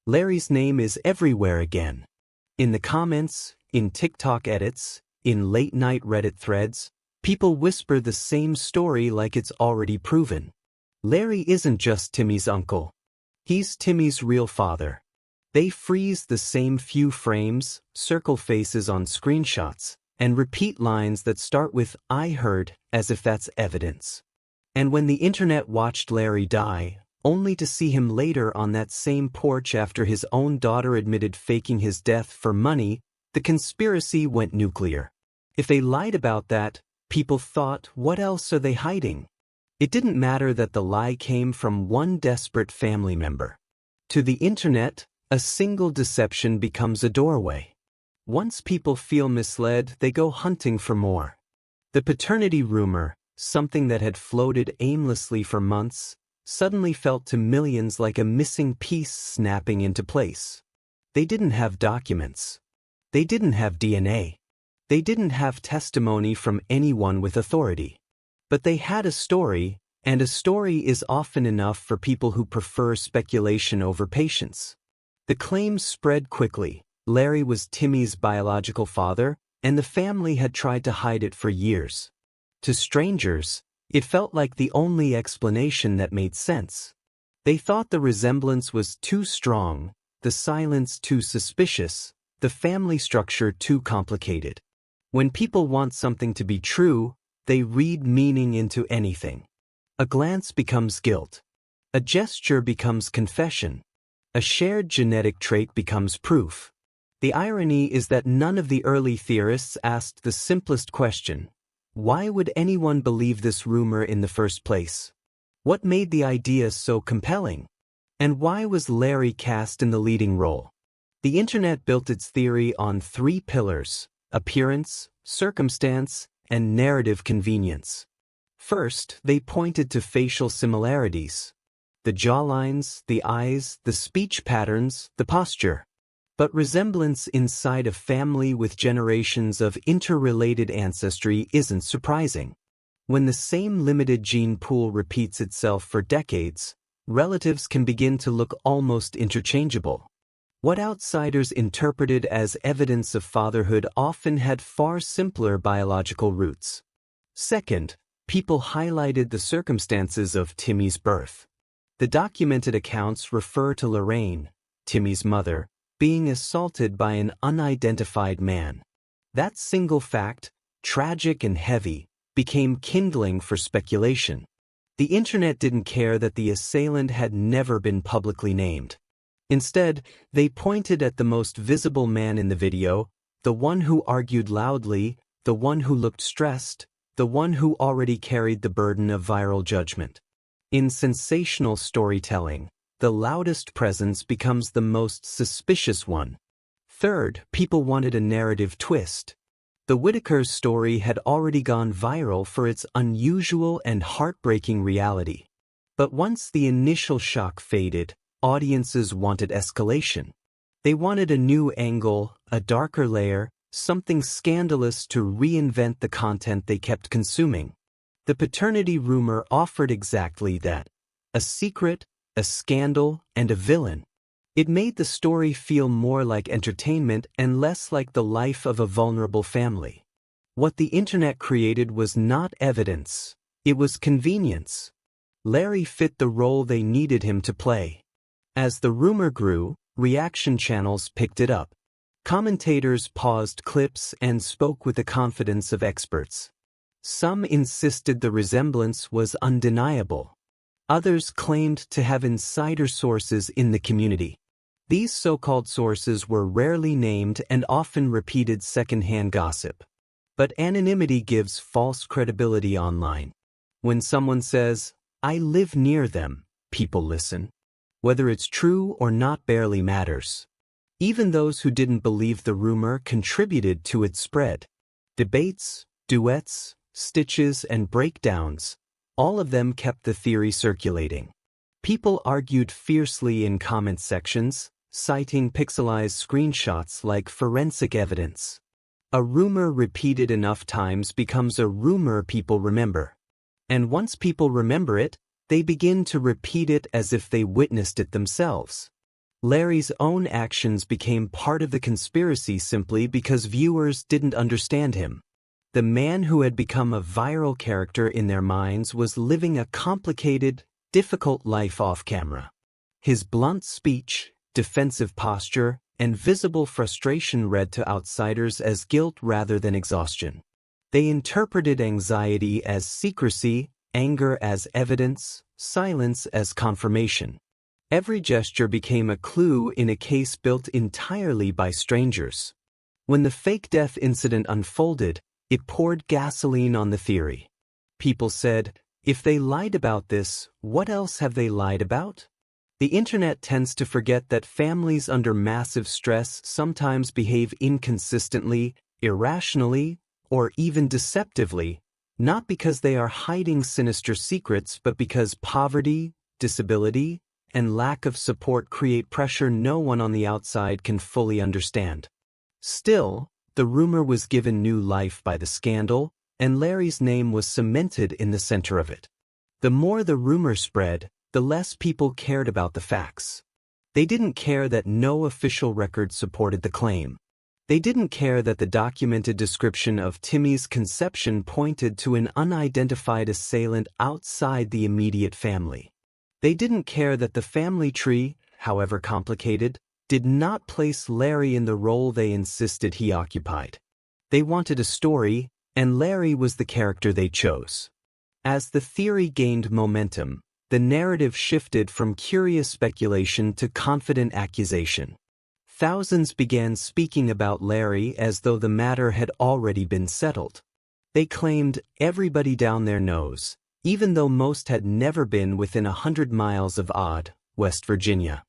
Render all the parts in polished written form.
Larry's name is everywhere again. In the comments, in TikTok edits, in late-night Reddit threads, people whisper the same story like it's already proven. Larry isn't just Timmy's uncle. He's Timmy's real father. They freeze the same few frames, circle faces on screenshots, and repeat lines that start with "I heard," as if that's evidence. And when the internet watched Larry die, only to see him later on that same porch after his own daughter admitted faking his death for money, the conspiracy went nuclear. If they lied about that, people thought, what else are they hiding? It didn't matter that the lie came from one desperate family member. To the internet, a single deception becomes a doorway. Once people feel misled, they go hunting for more. The paternity rumor, something that had floated aimlessly for months, suddenly felt to millions like a missing piece snapping into place. They didn't have documents. They didn't have DNA. They didn't have testimony from anyone with authority. But they had a story, and a story is often enough for people who prefer speculation over patience. The claims spread quickly. Larry was Timmy's biological father, and the family had tried to hide it for years. To strangers, it felt like the only explanation that made sense. They thought the resemblance was too strong, the silence too suspicious, the family structure too complicated. When people want something to be true, they read meaning into anything. A glance becomes guilt. A gesture becomes confession. A shared genetic trait becomes proof. The irony is that none of the early theorists asked the simplest question: why would anyone believe this rumor in the first place? What made the idea so compelling? And why was Larry cast in the leading role? The internet built its theory on 3 pillars: appearance, circumstance, and narrative convenience. First, they pointed to facial similarities. The jawlines, the eyes, the speech patterns, the posture. But resemblance inside a family with generations of interrelated ancestry isn't surprising. When the same limited gene pool repeats itself for decades, relatives can begin to look almost interchangeable. What outsiders interpreted as evidence of fatherhood often had far simpler biological roots. Second, people highlighted the circumstances of Timmy's birth. The documented accounts refer to Lorraine, Timmy's mother, being assaulted by an unidentified man. That single fact, tragic and heavy, became kindling for speculation. The internet didn't care that the assailant had never been publicly named. Instead, they pointed at the most visible man in the video, the one who argued loudly, the one who looked stressed, the one who already carried the burden of viral judgment. In sensational storytelling, the loudest presence becomes the most suspicious one. Third, people wanted a narrative twist. The Whittaker's story had already gone viral for its unusual and heartbreaking reality. But once the initial shock faded, audiences wanted escalation. They wanted a new angle, a darker layer, something scandalous to reinvent the content they kept consuming. The paternity rumor offered exactly that: a secret, a scandal, and a villain. It made the story feel more like entertainment and less like the life of a vulnerable family. What the internet created was not evidence, it was convenience. Larry fit the role they needed him to play. As the rumor grew, reaction channels picked it up. Commentators paused clips and spoke with the confidence of experts. Some insisted the resemblance was undeniable. Others claimed to have insider sources in the community. These so-called sources were rarely named and often repeated second-hand gossip. But anonymity gives false credibility online. When someone says, "I live near them," people listen. Whether it's true or not barely matters. Even those who didn't believe the rumor contributed to its spread. Debates, duets, stitches, and breakdowns, all of them kept the theory circulating. People argued fiercely in comment sections, citing pixelized screenshots like forensic evidence. A rumor repeated enough times becomes a rumor people remember. And once people remember it, they begin to repeat it as if they witnessed it themselves. Larry's own actions became part of the conspiracy simply because viewers didn't understand him. The man who had become a viral character in their minds was living a complicated, difficult life off-camera. His blunt speech, defensive posture, and visible frustration read to outsiders as guilt rather than exhaustion. They interpreted anxiety as secrecy, anger as evidence, silence as confirmation. Every gesture became a clue in a case built entirely by strangers. When the fake death incident unfolded, it poured gasoline on the theory. People said, if they lied about this, what else have they lied about? The internet tends to forget that families under massive stress sometimes behave inconsistently, irrationally, or even deceptively, not because they are hiding sinister secrets but because poverty, disability, and lack of support create pressure no one on the outside can fully understand. Still, the rumor was given new life by the scandal, and Larry's name was cemented in the center of it. The more the rumor spread, the less people cared about the facts. They didn't care that no official record supported the claim. They didn't care that the documented description of Timmy's conception pointed to an unidentified assailant outside the immediate family. They didn't care that the family tree, however complicated, did not place Larry in the role they insisted he occupied. They wanted a story, and Larry was the character they chose. As the theory gained momentum, the narrative shifted from curious speculation to confident accusation. Thousands began speaking about Larry as though the matter had already been settled. They claimed everybody down their nose, even though most had never been within 100 miles of Odd, West Virginia.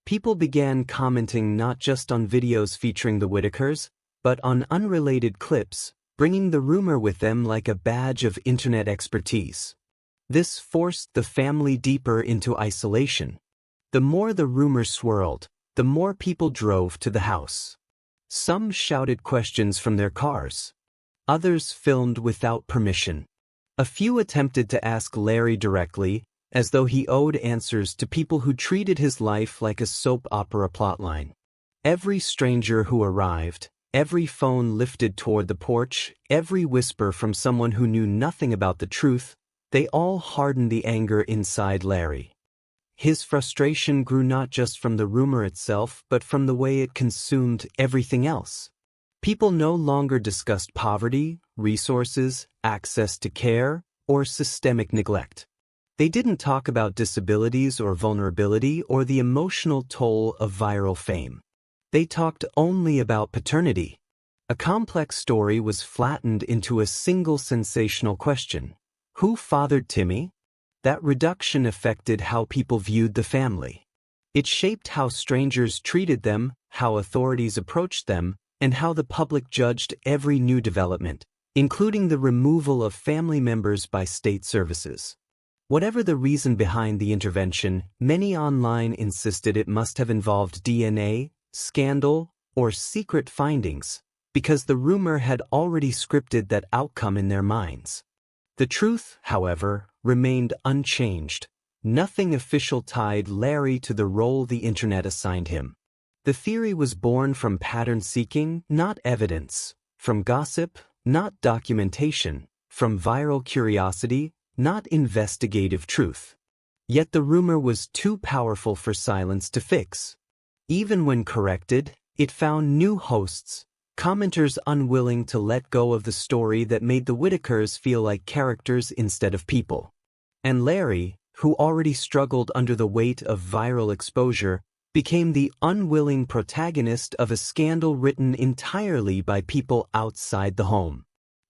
People began commenting not just on videos featuring the Whittakers, but on unrelated clips, bringing the rumor with them like a badge of internet expertise. This forced the family deeper into isolation. The more the rumor swirled, the more people drove to the house. Some shouted questions from their cars. Others filmed without permission. A few attempted to ask Larry directly, as though he owed answers to people who treated his life like a soap opera plotline. Every stranger who arrived, every phone lifted toward the porch, every whisper from someone who knew nothing about the truth, they all hardened the anger inside Larry. His frustration grew not just from the rumor itself but from the way it consumed everything else. People no longer discussed poverty, resources, access to care, or systemic neglect. They didn't talk about disabilities or vulnerability or the emotional toll of viral fame. They talked only about paternity. A complex story was flattened into a single sensational question. Who fathered Timmy? That reduction affected how people viewed the family. It shaped how strangers treated them, how authorities approached them, and how the public judged every new development, including the removal of family members by state services. Whatever the reason behind the intervention, many online insisted it must have involved DNA, scandal, or secret findings, because the rumor had already scripted that outcome in their minds. The truth, however, remained unchanged. Nothing official tied Larry to the role the internet assigned him. The theory was born from pattern seeking, not evidence, from gossip, not documentation, from viral curiosity, not investigative truth. Yet the rumor was too powerful for silence to fix. Even when corrected, it found new hosts, commenters unwilling to let go of the story that made the Whittakers feel like characters instead of people. And Larry, who already struggled under the weight of viral exposure, became the unwilling protagonist of a scandal written entirely by people outside the home.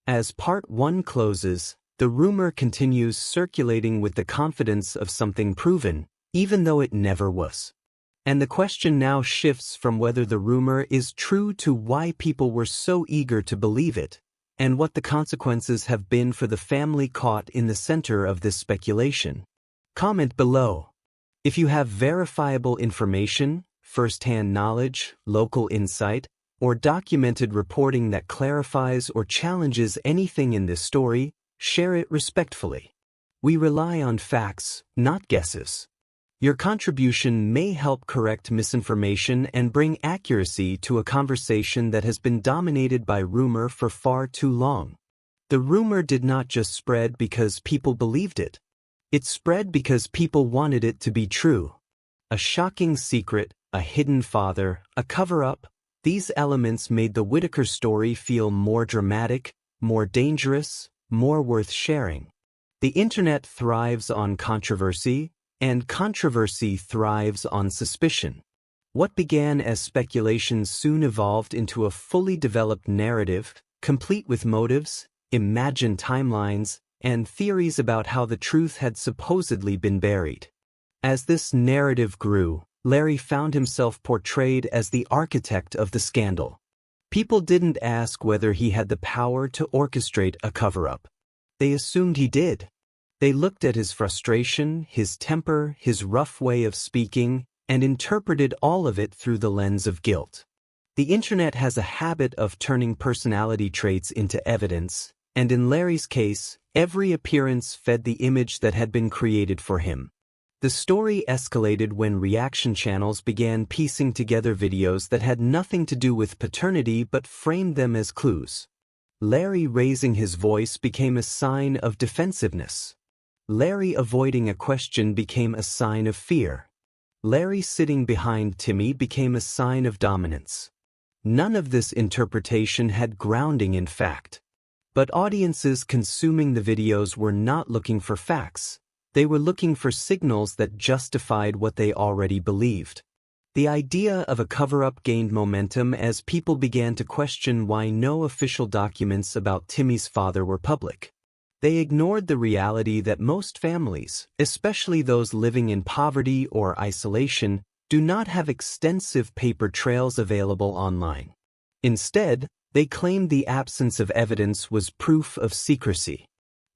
As part 1 closes, the rumor continues circulating with the confidence of something proven, even though it never was. And the question now shifts from whether the rumor is true to why people were so eager to believe it, and what the consequences have been for the family caught in the center of this speculation. Comment below. If you have verifiable information, first-hand knowledge, local insight, or documented reporting that clarifies or challenges anything in this story, share it respectfully. We rely on facts, not guesses. Your contribution may help correct misinformation and bring accuracy to a conversation that has been dominated by rumor for far too long. The rumor did not just spread because people believed it. It spread because people wanted it to be true. A shocking secret, a hidden father, a cover-up, these elements made the Whittaker story feel more dramatic, more dangerous, more worth sharing. The internet thrives on controversy, and controversy thrives on suspicion. What began as speculation soon evolved into a fully developed narrative, complete with motives, imagined timelines, and theories about how the truth had supposedly been buried. As this narrative grew, Larry found himself portrayed as the architect of the scandal. People didn't ask whether he had the power to orchestrate a cover-up. They assumed he did. They looked at his frustration, his temper, his rough way of speaking, and interpreted all of it through the lens of guilt. The internet has a habit of turning personality traits into evidence, and in Larry's case, every appearance fed the image that had been created for him. The story escalated when reaction channels began piecing together videos that had nothing to do with paternity but framed them as clues. Larry raising his voice became a sign of defensiveness. Larry avoiding a question became a sign of fear. Larry sitting behind Timmy became a sign of dominance. None of this interpretation had grounding in fact. But audiences consuming the videos were not looking for facts. They were looking for signals that justified what they already believed. The idea of a cover-up gained momentum as people began to question why no official documents about Timmy's father were public. They ignored the reality that most families, especially those living in poverty or isolation, do not have extensive paper trails available online. Instead, they claimed the absence of evidence was proof of secrecy.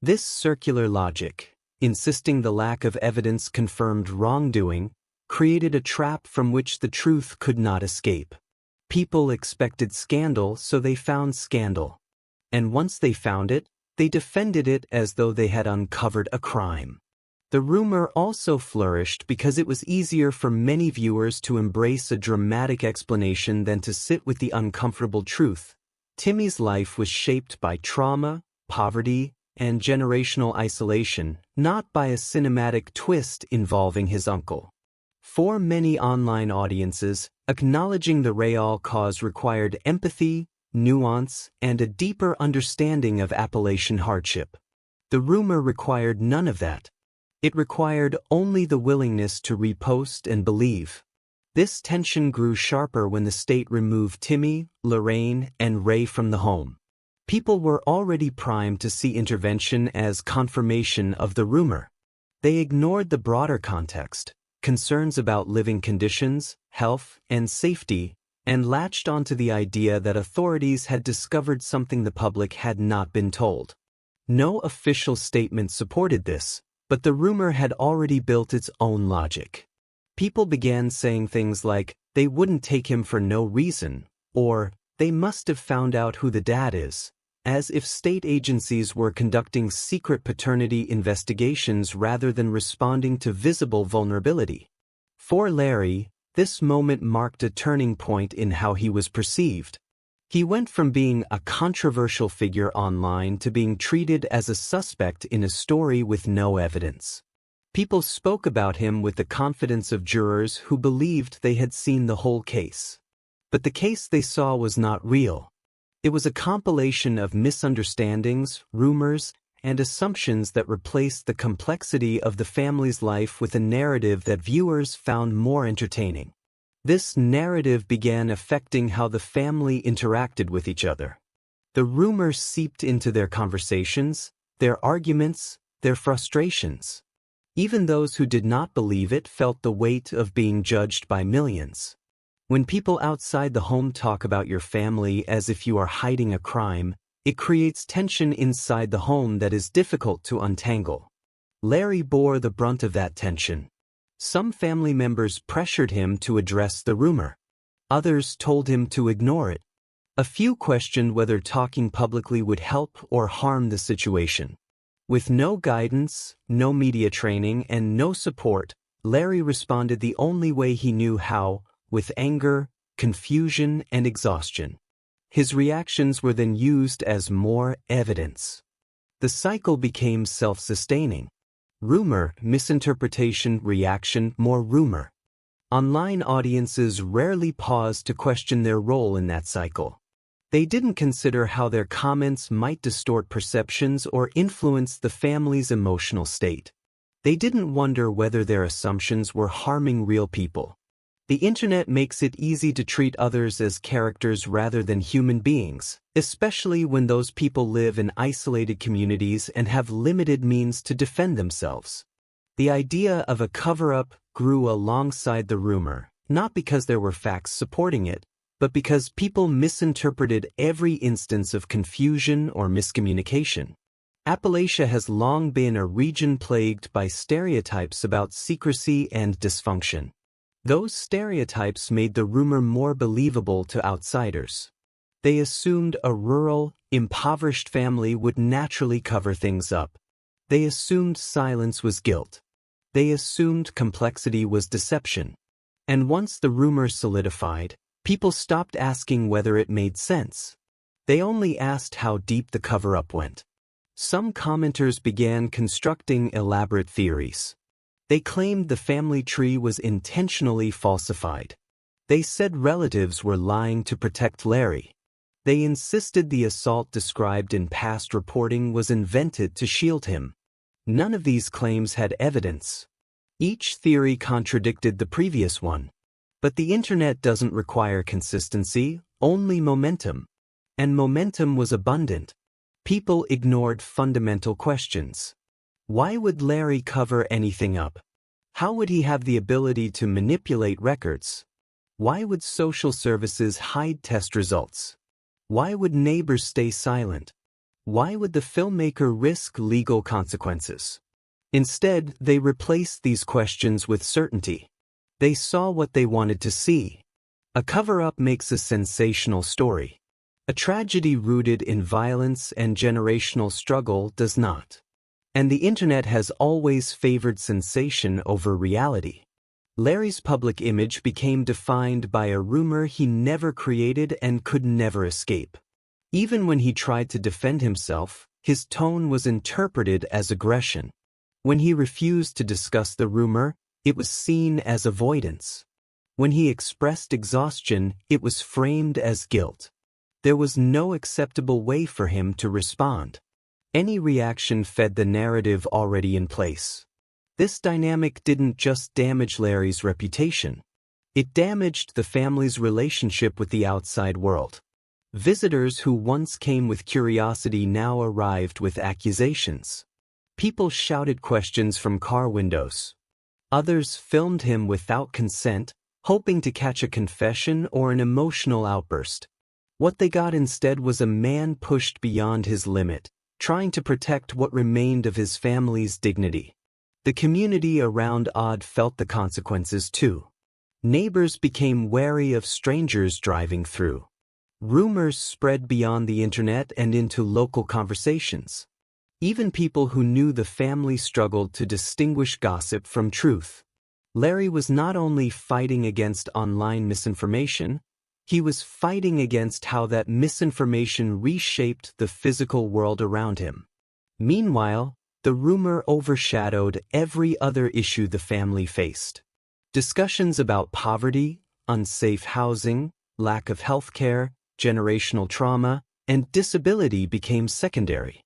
This circular logic, insisting the lack of evidence confirmed wrongdoing, created a trap from which the truth could not escape. People expected scandal, so they found scandal. And once they found it, they defended it as though they had uncovered a crime. The rumor also flourished because it was easier for many viewers to embrace a dramatic explanation than to sit with the uncomfortable truth. Timmy's life was shaped by trauma, poverty, and generational isolation, not by a cinematic twist involving his uncle. For many online audiences, acknowledging the real cause required empathy, nuance, and a deeper understanding of Appalachian hardship. The rumor required none of that. It required only the willingness to repost and believe. This tension grew sharper when the state removed Timmy, Lorraine, and Ray from the home. People were already primed to see intervention as confirmation of the rumor. They ignored the broader context, concerns about living conditions, health, and safety, and latched onto the idea that authorities had discovered something the public had not been told. No official statement supported this, but the rumor had already built its own logic. People began saying things like, they wouldn't take him for no reason, or, they must have found out who the dad is, as if state agencies were conducting secret paternity investigations rather than responding to visible vulnerability. For Larry, this moment marked a turning point in how he was perceived. He went from being a controversial figure online to being treated as a suspect in a story with no evidence. People spoke about him with the confidence of jurors who believed they had seen the whole case. But the case they saw was not real. It was a compilation of misunderstandings, rumors, and assumptions that replaced the complexity of the family's life with a narrative that viewers found more entertaining. This narrative began affecting how the family interacted with each other. The rumors seeped into their conversations, their arguments, their frustrations. Even those who did not believe it felt the weight of being judged by millions. When people outside the home talk about your family as if you are hiding a crime, it creates tension inside the home that is difficult to untangle. Larry bore the brunt of that tension. Some family members pressured him to address the rumor. Others told him to ignore it. A few questioned whether talking publicly would help or harm the situation. With no guidance, no media training, and no support, Larry responded the only way he knew how, with anger, confusion, and exhaustion. His reactions were then used as more evidence. The cycle became self-sustaining. Rumor, misinterpretation, reaction, more rumor. Online audiences rarely paused to question their role in that cycle. They didn't consider how their comments might distort perceptions or influence the family's emotional state. They didn't wonder whether their assumptions were harming real people. The internet makes it easy to treat others as characters rather than human beings, especially when those people live in isolated communities and have limited means to defend themselves. The idea of a cover-up grew alongside the rumor, not because there were facts supporting it, but because people misinterpreted every instance of confusion or miscommunication. Appalachia has long been a region plagued by stereotypes about secrecy and dysfunction. Those stereotypes made the rumor more believable to outsiders. They assumed a rural, impoverished family would naturally cover things up. They assumed silence was guilt. They assumed complexity was deception. And once the rumor solidified, people stopped asking whether it made sense. They only asked how deep the cover-up went. Some commenters began constructing elaborate theories. They claimed the family tree was intentionally falsified. They said relatives were lying to protect Larry. They insisted the assault described in past reporting was invented to shield him. None of these claims had evidence. Each theory contradicted the previous one. But the internet doesn't require consistency, only momentum. And momentum was abundant. People ignored fundamental questions. Why would Larry cover anything up? How would he have the ability to manipulate records? Why would social services hide test results? Why would neighbors stay silent? Why would the filmmaker risk legal consequences? Instead, they replaced these questions with certainty. They saw what they wanted to see. A cover-up makes a sensational story. A tragedy rooted in violence and generational struggle does not. And the internet has always favored sensation over reality. Larry's public image became defined by a rumor he never created and could never escape. Even when he tried to defend himself, his tone was interpreted as aggression. When he refused to discuss the rumor, it was seen as avoidance. When he expressed exhaustion, it was framed as guilt. There was no acceptable way for him to respond. Any reaction fed the narrative already in place. This dynamic didn't just damage Larry's reputation. It damaged the family's relationship with the outside world. Visitors who once came with curiosity now arrived with accusations. People shouted questions from car windows. Others filmed him without consent, hoping to catch a confession or an emotional outburst. What they got instead was a man pushed beyond his limit, trying to protect what remained of his family's dignity. The community around Odd felt the consequences too. Neighbors became wary of strangers driving through. Rumors spread beyond the internet and into local conversations. Even people who knew the family struggled to distinguish gossip from truth. Larry was not only fighting against online misinformation, he was fighting against how that misinformation reshaped the physical world around him. Meanwhile, the rumor overshadowed every other issue the family faced. Discussions about poverty, unsafe housing, lack of health care, generational trauma, and disability became secondary.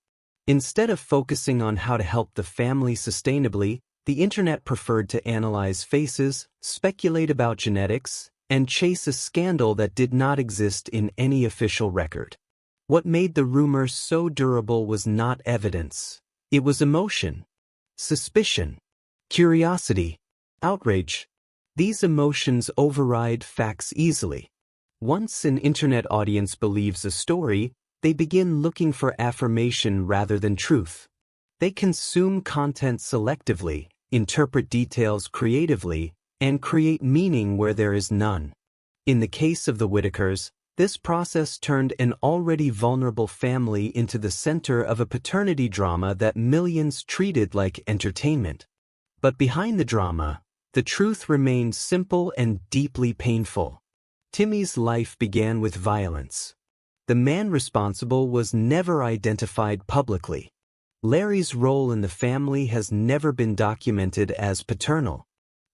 Instead of focusing on how to help the family sustainably, the internet preferred to analyze faces, speculate about genetics, and chase a scandal that did not exist in any official record. What made the rumor so durable was not evidence. It was emotion, suspicion, curiosity, outrage. These emotions override facts easily. Once an internet audience believes a story, they begin looking for affirmation rather than truth. They consume content selectively, interpret details creatively, and create meaning where there is none. In the case of the Whittakers, this process turned an already vulnerable family into the center of a paternity drama that millions treated like entertainment. But behind the drama, The truth remained simple and deeply painful. Timmy's life began with violence. The man responsible was never identified publicly. Larry's role in the family has never been documented as paternal.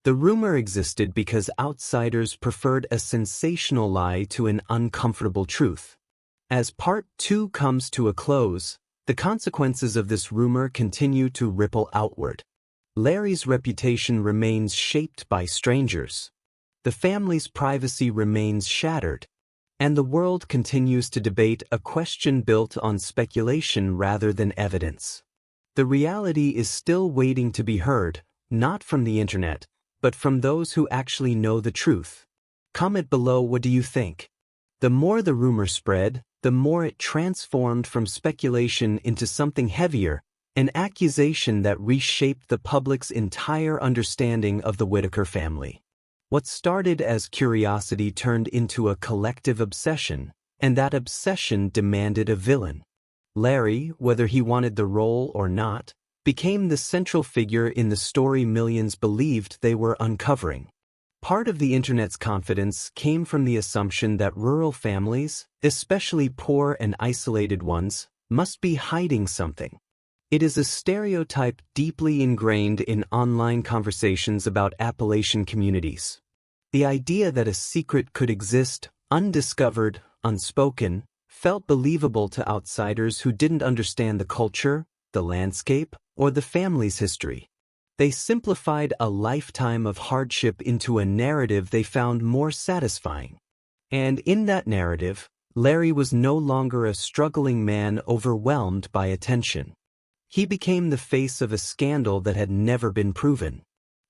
The rumor existed because outsiders preferred a sensational lie to an uncomfortable truth. As part 2 comes to a close, the consequences of this rumor continue to ripple outward. Larry's reputation remains shaped by strangers. The family's privacy remains shattered. And the world continues to debate a question built on speculation rather than evidence. The reality is still waiting to be heard, not from the internet, but from those who actually know the truth. Comment below, what do you think? The more the rumor spread, the more it transformed from speculation into something heavier, an accusation that reshaped the public's entire understanding of the Whittaker family. What started as curiosity turned into a collective obsession, and that obsession demanded a villain. Larry, whether he wanted the role or not, became the central figure in the story millions believed they were uncovering. Part of the internet's confidence came from the assumption that rural families, especially poor and isolated ones, must be hiding something. It is a stereotype deeply ingrained in online conversations about Appalachian communities. The idea that a secret could exist, undiscovered, unspoken, felt believable to outsiders who didn't understand the culture, the landscape, or the family's history. They simplified a lifetime of hardship into a narrative they found more satisfying. And in that narrative, Larry was no longer a struggling man overwhelmed by attention. He became the face of a scandal that had never been proven.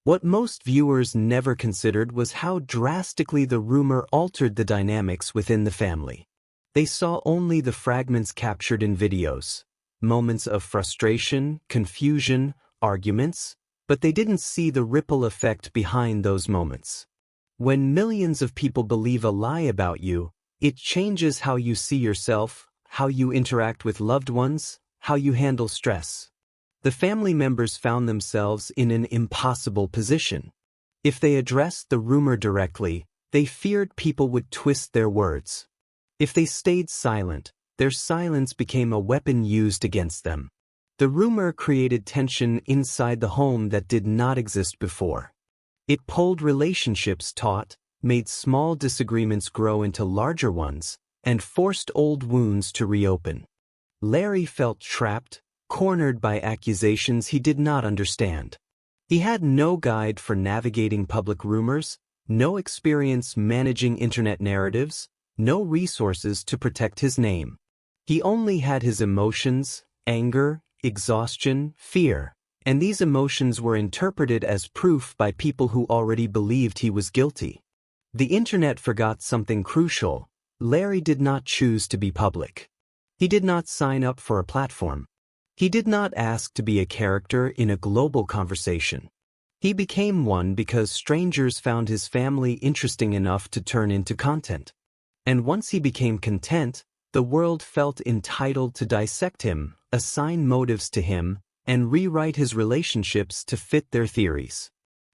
What most viewers never considered was how drastically the rumor altered the dynamics within the family. They saw only the fragments captured in videos, moments of frustration, confusion, arguments, but they didn't see the ripple effect behind those moments. When millions of people believe a lie about you, it changes how you see yourself, how you interact with loved ones, how you handle stress. The family members found themselves in an impossible position. If they addressed the rumor directly, they feared people would twist their words. If they stayed silent, their silence became a weapon used against them. The rumor created tension inside the home that did not exist before. It pulled relationships taut, made small disagreements grow into larger ones, and forced old wounds to reopen. Larry felt trapped, cornered by accusations he did not understand. He had no guide for navigating public rumors, no experience managing internet narratives, no resources to protect his name. He only had his emotions, anger, exhaustion, fear, and these emotions were interpreted as proof by people who already believed he was guilty. The internet forgot something crucial. Larry did not choose to be public. He did not sign up for a platform. He did not ask to be a character in a global conversation. He became one because strangers found his family interesting enough to turn into content. And once he became content, the world felt entitled to dissect him, assign motives to him, and rewrite his relationships to fit their theories.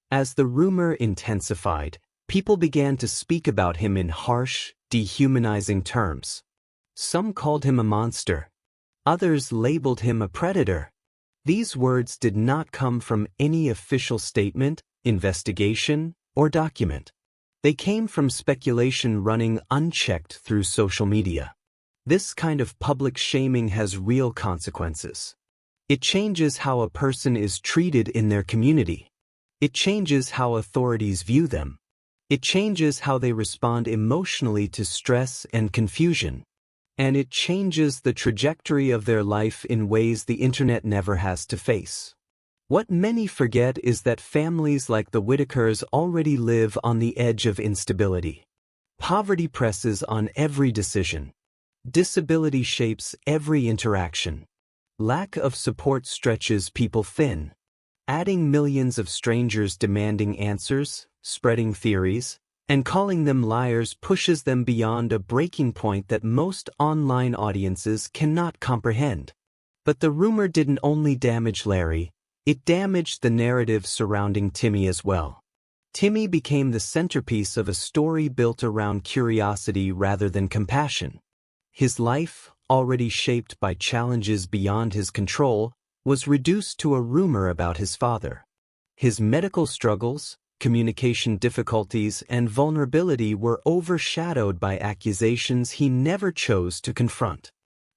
As the rumor intensified, people began to speak about him in harsh, dehumanizing terms. Some called him a monster. Others labeled him a predator. These words did not come from any official statement, investigation, or document. They came from speculation running unchecked through social media. This kind of public shaming has real consequences. It changes how a person is treated in their community. It changes how authorities view them. It changes how they respond emotionally to stress and confusion. And it changes the trajectory of their life in ways the internet never has to face. What many forget is that families like the Whittakers already live on the edge of instability. Poverty presses on every decision. Disability shapes every interaction. Lack of support stretches people thin. Adding millions of strangers demanding answers, spreading theories, and calling them liars pushes them beyond a breaking point that most online audiences cannot comprehend. But the rumor didn't only damage Larry, it damaged the narrative surrounding Timmy as well. Timmy became the centerpiece of a story built around curiosity rather than compassion. His life, already shaped by challenges beyond his control, was reduced to a rumor about his father. His medical struggles, communication difficulties, and vulnerability were overshadowed by accusations he never chose to confront.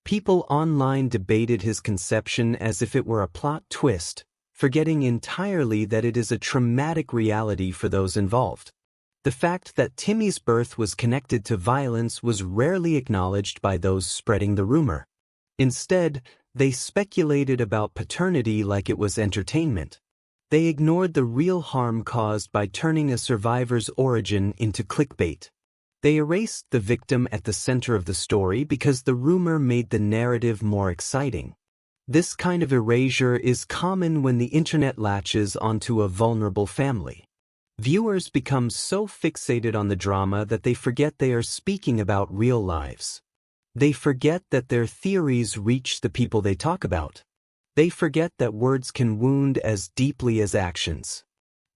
People online debated his conception as if it were a plot twist, forgetting entirely that it is a traumatic reality for those involved. The fact that Timmy's birth was connected to violence was rarely acknowledged by those spreading the rumor. Instead, they speculated about paternity like it was entertainment. They ignored the real harm caused by turning a survivor's origin into clickbait. They erased the victim at the center of the story because the rumor made the narrative more exciting. This kind of erasure is common when the internet latches onto a vulnerable family. Viewers become so fixated on the drama that they forget they are speaking about real lives. They forget that their theories reach the people they talk about. They forget that words can wound as deeply as actions.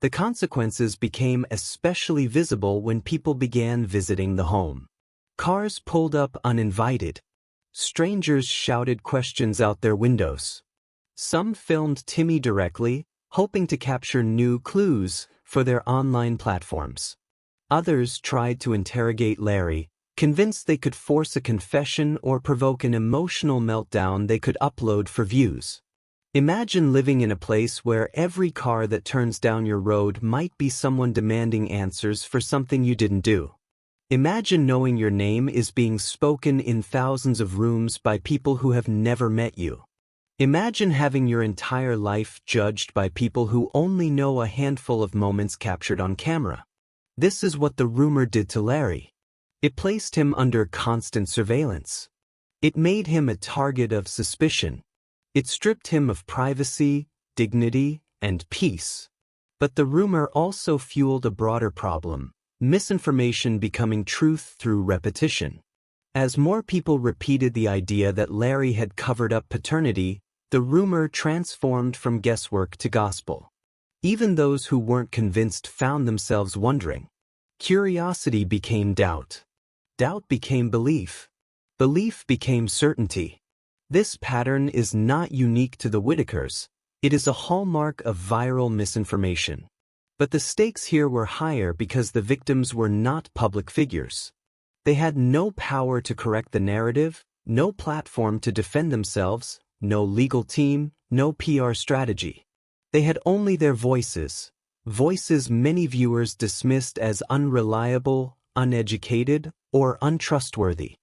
The consequences became especially visible when people began visiting the home. Cars pulled up uninvited. Strangers shouted questions out their windows. Some filmed Timmy directly, hoping to capture new clues for their online platforms. Others tried to interrogate Larry, convinced they could force a confession or provoke an emotional meltdown they could upload for views. Imagine living in a place where every car that turns down your road might be someone demanding answers for something you didn't do. Imagine knowing your name is being spoken in thousands of rooms by people who have never met you. Imagine having your entire life judged by people who only know a handful of moments captured on camera. This is what the rumor did to Larry. It placed him under constant surveillance. It made him a target of suspicion. It stripped him of privacy, dignity, and peace. But the rumor also fueled a broader problem: misinformation becoming truth through repetition. As more people repeated the idea that Larry had covered up paternity, the rumor transformed from guesswork to gospel. Even those who weren't convinced found themselves wondering. Curiosity became doubt. Doubt became belief. Belief became certainty. This pattern is not unique to the Whittakers. It is a hallmark of viral misinformation. But the stakes here were higher because the victims were not public figures. They had no power to correct the narrative, no platform to defend themselves, no legal team, no PR strategy. They had only their voices, voices many viewers dismissed as unreliable, uneducated, or untrustworthy.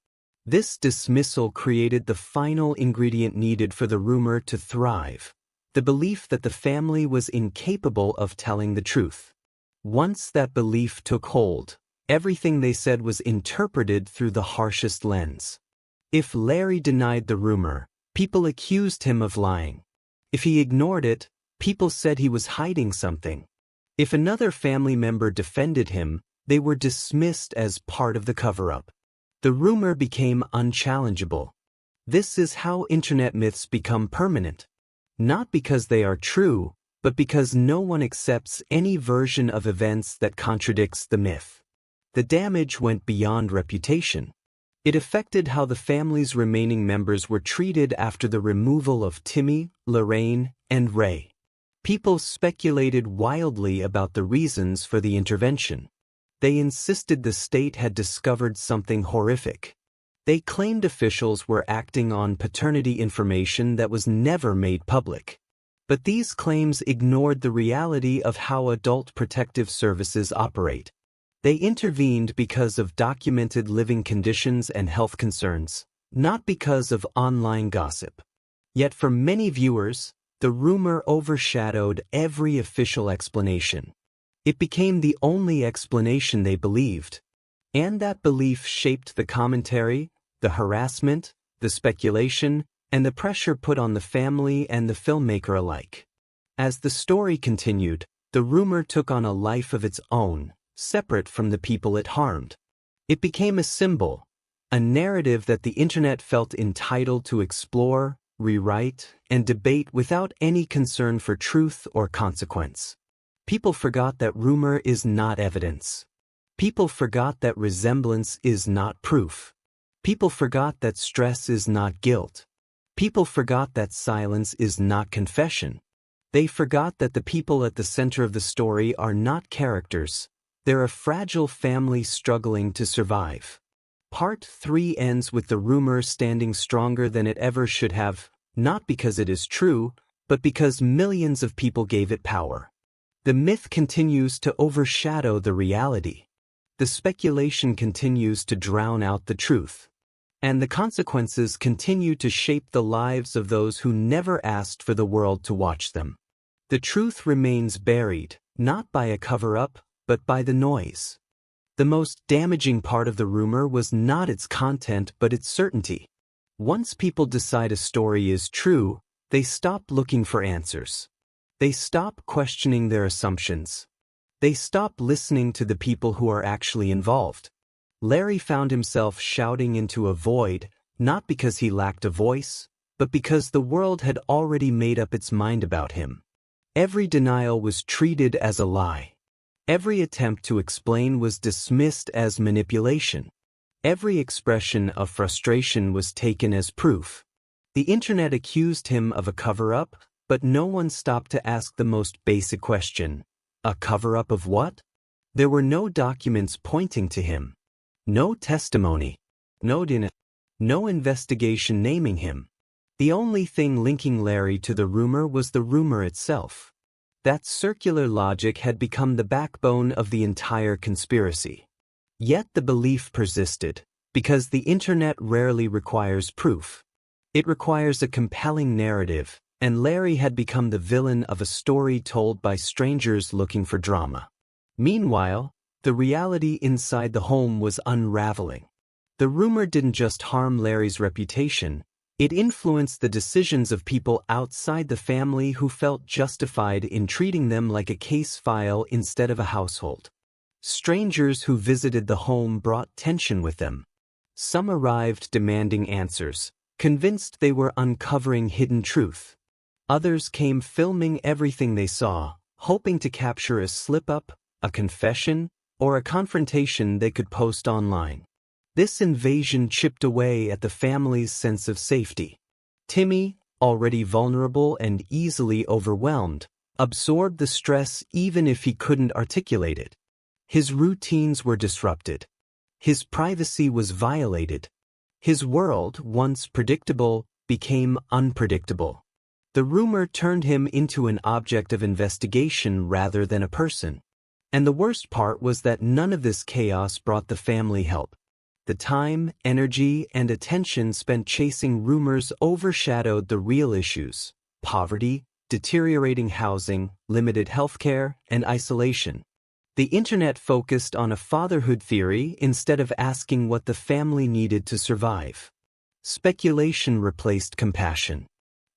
This dismissal created the final ingredient needed for the rumor to thrive: the belief that the family was incapable of telling the truth. Once that belief took hold, everything they said was interpreted through the harshest lens. If Larry denied the rumor, people accused him of lying. If he ignored it, people said he was hiding something. If another family member defended him, they were dismissed as part of the cover-up. The rumor became unchallengeable. This is how internet myths become permanent. Not because they are true, but because no one accepts any version of events that contradicts the myth. The damage went beyond reputation. It affected how the family's remaining members were treated after the removal of Timmy, Lorraine, and Ray. People speculated wildly about the reasons for the intervention. They insisted the state had discovered something horrific. They claimed officials were acting on paternity information that was never made public. But these claims ignored the reality of how adult protective services operate. They intervened because of documented living conditions and health concerns, not because of online gossip. Yet for many viewers, the rumor overshadowed every official explanation. It became the only explanation they believed. And that belief shaped the commentary, the harassment, the speculation, and the pressure put on the family and the filmmaker alike. As the story continued, the rumor took on a life of its own, separate from the people it harmed. It became a symbol, a narrative that the internet felt entitled to explore, rewrite, and debate without any concern for truth or consequence. People forgot that rumor is not evidence. People forgot that resemblance is not proof. People forgot that stress is not guilt. People forgot that silence is not confession. They forgot that the people at the center of the story are not characters. They're a fragile family struggling to survive. Part 3 ends with the rumor standing stronger than it ever should have, not because it is true, but because millions of people gave it power. The myth continues to overshadow the reality. The speculation continues to drown out the truth. And the consequences continue to shape the lives of those who never asked for the world to watch them. The truth remains buried, not by a cover-up, but by the noise. The most damaging part of the rumor was not its content but its certainty. Once people decide a story is true, they stop looking for answers. They stop questioning their assumptions. They stop listening to the people who are actually involved. Larry found himself shouting into a void, not because he lacked a voice, but because the world had already made up its mind about him. Every denial was treated as a lie. Every attempt to explain was dismissed as manipulation. Every expression of frustration was taken as proof. The internet accused him of a cover-up, but no one stopped to ask the most basic question. A cover-up of what? There were no documents pointing to him. No testimony. No investigation naming him. The only thing linking Larry to the rumor was the rumor itself. That circular logic had become the backbone of the entire conspiracy. Yet the belief persisted, because the internet rarely requires proof. It requires a compelling narrative, and Larry had become the villain of a story told by strangers looking for drama. Meanwhile, the reality inside the home was unraveling. The rumor didn't just harm Larry's reputation, it influenced the decisions of people outside the family who felt justified in treating them like a case file instead of a household. Strangers who visited the home brought tension with them. Some arrived demanding answers, convinced they were uncovering hidden truth. Others came filming everything they saw, hoping to capture a slip-up, a confession, or a confrontation they could post online. This invasion chipped away at the family's sense of safety. Timmy, already vulnerable and easily overwhelmed, absorbed the stress even if he couldn't articulate it. His routines were disrupted. His privacy was violated. His world, once predictable, became unpredictable. The rumor turned him into an object of investigation rather than a person. And the worst part was that none of this chaos brought the family help. The time, energy, and attention spent chasing rumors overshadowed the real issues: poverty, deteriorating housing, limited healthcare, and isolation. The internet focused on a fatherhood theory instead of asking what the family needed to survive. Speculation replaced compassion.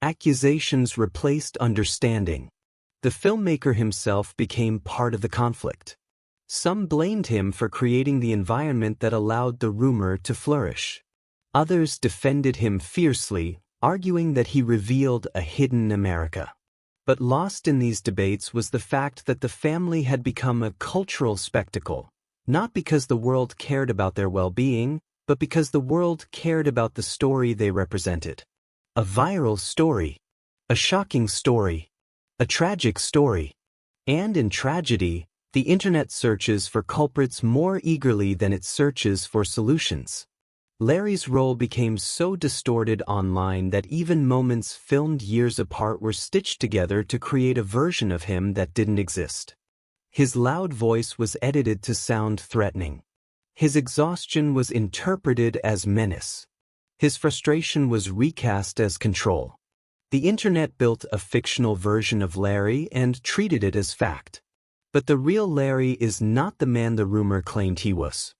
Accusations replaced understanding. The filmmaker himself became part of the conflict. Some blamed him for creating the environment that allowed the rumor to flourish. Others defended him fiercely, arguing that he revealed a hidden America. But lost in these debates was the fact that the family had become a cultural spectacle, not because the world cared about their well-being, but because the world cared about the story they represented. A viral story. A shocking story. A tragic story. And in tragedy, the internet searches for culprits more eagerly than it searches for solutions. Larry's role became so distorted online that even moments filmed years apart were stitched together to create a version of him that didn't exist. His loud voice was edited to sound threatening. His exhaustion was interpreted as menace. His frustration was recast as control. The internet built a fictional version of Larry and treated it as fact. But the real Larry is not the man the rumor claimed he was.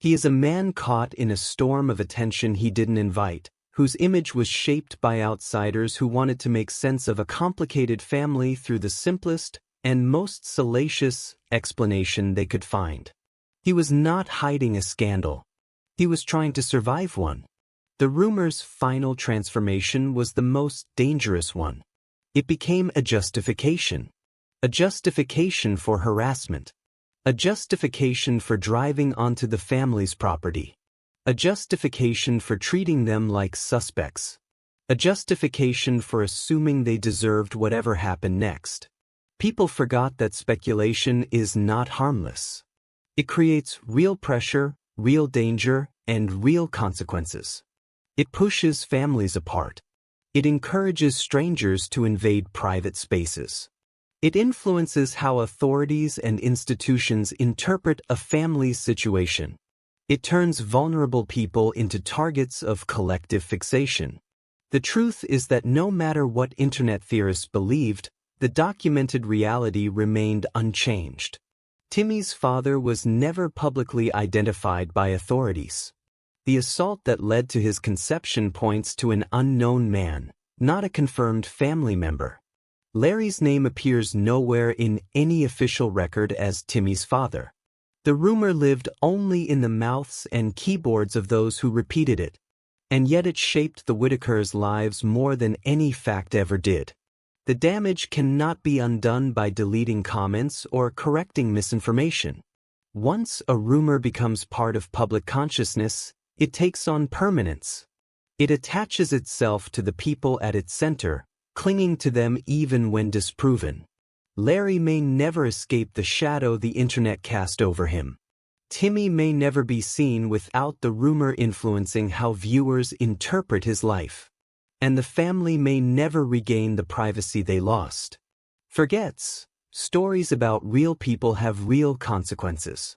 He is a man caught in a storm of attention he didn't invite, whose image was shaped by outsiders who wanted to make sense of a complicated family through the simplest and most salacious explanation they could find. He was not hiding a scandal. He was trying to survive one. The rumor's final transformation was the most dangerous one. It became a justification. A justification for harassment. A justification for driving onto the family's property. A justification for treating them like suspects. A justification for assuming they deserved whatever happened next. People forgot that speculation is not harmless. It creates real pressure, real danger, and real consequences. It pushes families apart. It encourages strangers to invade private spaces. It influences how authorities and institutions interpret a family's situation. It turns vulnerable people into targets of collective fixation. The truth is that no matter what internet theorists believed, the documented reality remained unchanged. Timmy's father was never publicly identified by authorities. The assault that led to his conception points to an unknown man, not a confirmed family member. Larry's name appears nowhere in any official record as Timmy's father. The rumor lived only in the mouths and keyboards of those who repeated it, and yet it shaped the Whittakers' lives more than any fact ever did. The damage cannot be undone by deleting comments or correcting misinformation. Once a rumor becomes part of public consciousness, it takes on permanence. It attaches itself to the people at its center, clinging to them even when disproven. Larry may never escape the shadow the internet cast over him. Timmy may never be seen without the rumor influencing how viewers interpret his life. And the family may never regain the privacy they lost. Forgets. Stories about real people have real consequences.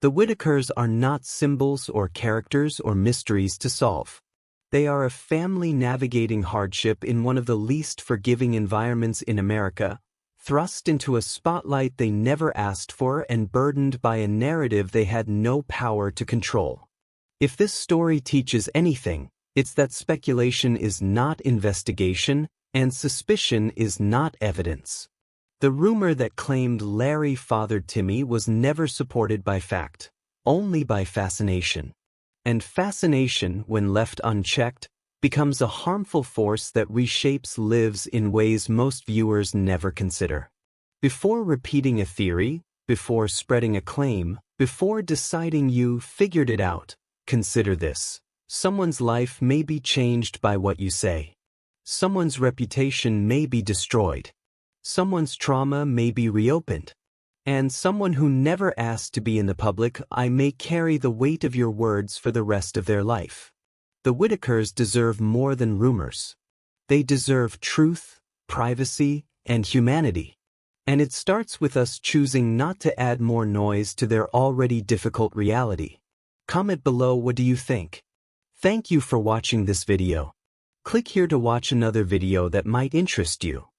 The Whittakers are not symbols or characters or mysteries to solve. They are a family navigating hardship in one of the least forgiving environments in America, thrust into a spotlight they never asked for and burdened by a narrative they had no power to control. If this story teaches anything, it's that speculation is not investigation and suspicion is not evidence. The rumor that claimed Larry fathered Timmy was never supported by fact, only by fascination. And fascination, when left unchecked, becomes a harmful force that reshapes lives in ways most viewers never consider. Before repeating a theory, before spreading a claim, before deciding you figured it out, consider this. Someone's life may be changed by what you say. Someone's reputation may be destroyed. Someone's trauma may be reopened. And someone who never asked to be in the public eye may carry the weight of your words for the rest of their life. The Whittakers deserve more than rumors. They deserve truth, privacy, and humanity. And it starts with us choosing not to add more noise to their already difficult reality. Comment below, what do you think? Thank you for watching this video. Click here to watch another video that might interest you.